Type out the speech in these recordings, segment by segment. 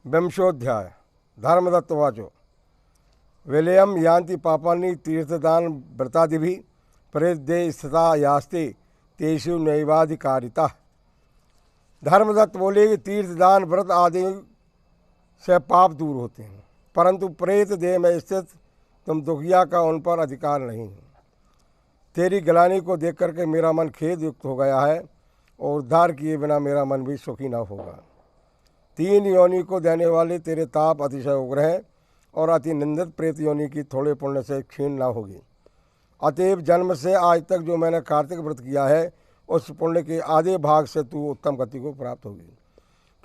विंशोऽध्याय धर्मदत्तवाचो William यान्ति पापानि तीर्थदान व्रतादिभिः प्रेद्ये स्थिता यास्ते तेषु नैवाधिकारिता। धर्मदत्त बोले कि तीर्थदान व्रत आदि से पाप दूर होते हैं, परंतु प्रेत देह में स्थित तुम दुखिया का उन पर अधिकार नहीं है। तेरी गलानी को देख करके मेरा मन खेद युक्त हो गया है और उद्धार किए बिना मेरा मन भी सुखी न होगा। तीन योनि को देने वाले तेरे ताप अतिशय उग्र है और अति निंदित प्रेत योनि की थोड़े पुण्य से क्षीण न होगी। अतएव जन्म से आज तक जो मैंने कार्तिक व्रत किया है उस पुण्य के आधे भाग से तू उत्तम गति को प्राप्त होगी,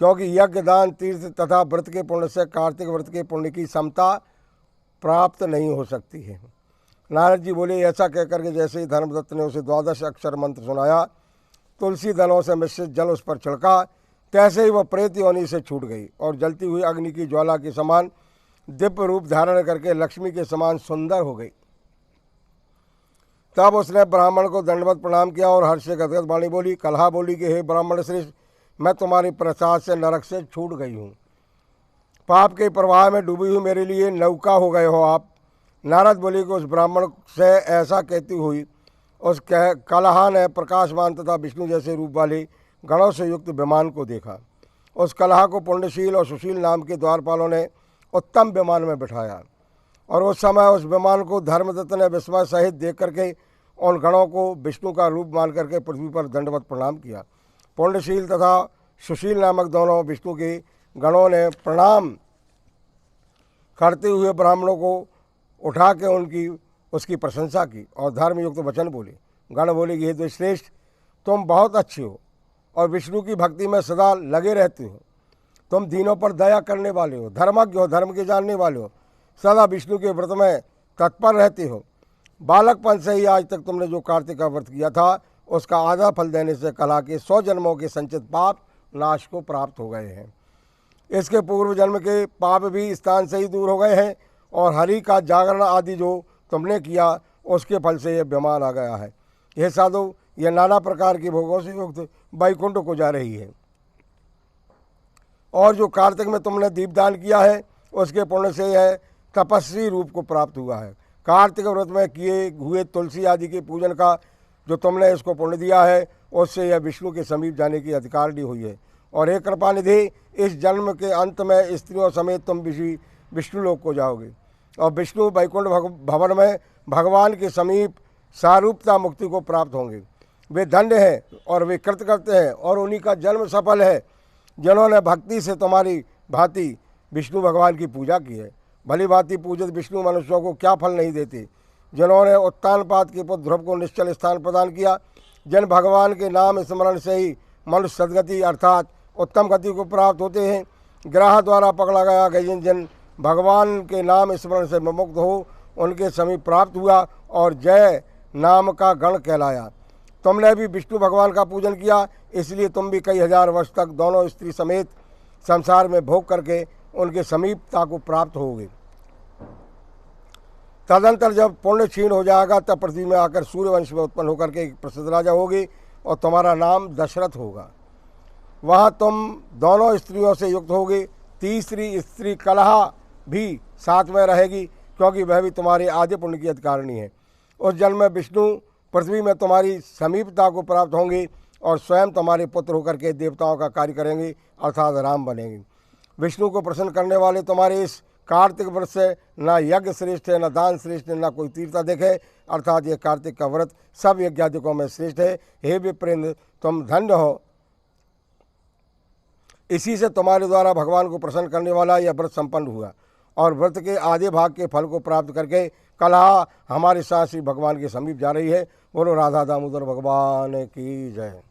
क्योंकि यज्ञ दान तीर्थ तथा व्रत के पुण्य से कार्तिक व्रत के पुण्य की समता प्राप्त नहीं हो सकती है। नारद जी बोले, ऐसा कहकर के जैसे ही धर्मदत्त ने उसे 12 अक्षर मंत्र सुनाया, तुलसी दलों से मिश्रित जल उस पर छिड़का, तैसे ही वह प्रेत योनि से छूट गई और जलती हुई अग्नि की ज्वाला के समान दिव्य रूप धारण करके लक्ष्मी के समान सुंदर हो गई। तब उसने ब्राह्मण को दंडवत प्रणाम किया और हर्ष से गदगद वाणी बोली, कलहा बोली कि हे ब्राह्मण श्रेष्ठ, मैं तुम्हारी प्रसाद से नरक से छूट गई हूँ। पाप के प्रवाह में डूबी हुई मेरे लिए नौका हो गए हो आप। नारद बोली कि उस ब्राह्मण से ऐसा कहती हुई उस कलहा ने प्रकाशमान तथा विष्णु जैसे रूप वाले गणों से युक्त विमान को देखा। उस कलहा को पुण्यशील और सुशील नाम के द्वारपालों ने उत्तम विमान में बिठाया और उस समय उस विमान को धर्मदत्त ने विस्मय सहित देख करके उन गणों को विष्णु का रूप मान करके पृथ्वी पर दंडवत प्रणाम किया। पुण्यशील तथा सुशील नामक दोनों विष्णु के गणों ने प्रणाम करते हुए ब्राह्मणों को उठा के उसकी प्रशंसा की और धर्मयुक्त वचन बोले। गण बोले कि हे तो श्रेष्ठ, तुम बहुत अच्छे हो और विष्णु की भक्ति में सदा लगे रहते हो। तुम दीनों पर दया करने वाले हो, धर्मज्ञ हो, धर्म के जानने वाले हो, सदा विष्णु के व्रत में तत्पर रहते हो। बालकपन से ही आज तक तुमने जो कार्तिक का व्रत किया था उसका आधा फल देने से कला के 100 जन्मों के संचित पाप नाश को प्राप्त हो गए हैं। इसके पूर्व जन्म के पाप भी स्थान से ही दूर हो गए हैं और हरि का जागरण आदि जो तुमने किया उसके फल से यह विमान आ गया है। यह साधु, यह नाना प्रकार की भोगों से युक्त वैकुंठ को जा रही है। और जो कार्तिक में तुमने दीपदान किया है उसके पुण्य से यह तपस्वी रूप को प्राप्त हुआ है। कार्तिक व्रत में किए हुए तुलसी आदि के पूजन का जो तुमने इसको पुण्य दिया है उससे यह विष्णु के समीप जाने की अधिकारिणी हुई है। और एक कृपा निधि, इस जन्म के अंत में स्त्रियों समेत तुम विष्णु लोक को जाओगे और विष्णु वैकुंठ भवन में भगवान के समीप सारूपता मुक्ति को प्राप्त होंगे। वे धन्य हैं और वे कृतकृत्य हैं और उन्हीं का जन्म सफल है जिन्होंने भक्ति से तुम्हारी भांति विष्णु भगवान की पूजा की है। भली भांति पूजित विष्णु मनुष्यों को क्या फल नहीं देते। जिन्होंने उत्तानपाद के पुत्र ध्रुव को निश्चल स्थान प्रदान किया, जिन भगवान के नाम स्मरण से ही मनुष्य सदगति अर्थात उत्तम गति को प्राप्त होते हैं। ग्रह द्वारा पकड़ा गया गजन जिन भगवान के नाम स्मरण से विमुक्त हो उनके समीप प्राप्त हुआ और जय नाम का गण कहलाया। तुमने भी विष्णु भगवान का पूजन किया, इसलिए तुम भी कई हजार वर्ष तक दोनों स्त्री समेत संसार में भोग करके उनके समीपता को प्राप्त होगे। तदंतर जब पुण्य क्षीण हो जाएगा तब पृथ्वी में आकर सूर्यवंश में उत्पन्न होकर के एक प्रसिद्ध राजा होगे और तुम्हारा नाम दशरथ होगा। वहाँ तुम दोनों स्त्रियों से युक्त होगे। तीसरी स्त्री कलहा भी साथ में रहेगी, क्योंकि वह भी तुम्हारे आधे पुण्य की अधिकारिणी है। उस जन्म में विष्णु पृथ्वी में तुम्हारी समीपता को प्राप्त होंगे और स्वयं तुम्हारे पुत्र होकर के देवताओं का कार्य करेंगे अर्थात राम बनेंगे। विष्णु को प्रसन्न करने वाले तुम्हारे इस कार्तिक व्रत से न यज्ञ श्रेष्ठ है, न दान श्रेष्ठ है, न कोई तीर्थाधिक है, अर्थात ये कार्तिक का व्रत सब यज्ञादिकों में श्रेष्ठ है। हे विप्रेंद्र, तुम धन्य हो। इसी से तुम्हारे द्वारा भगवान को प्रसन्न करने वाला यह व्रत संपन्न हुआ और व्रत के आधे भाग के फल को प्राप्त करके कलहा हमारे साथ श्री भगवान के समीप जा रही है। बोलो राधा दामोदर भगवान की जय।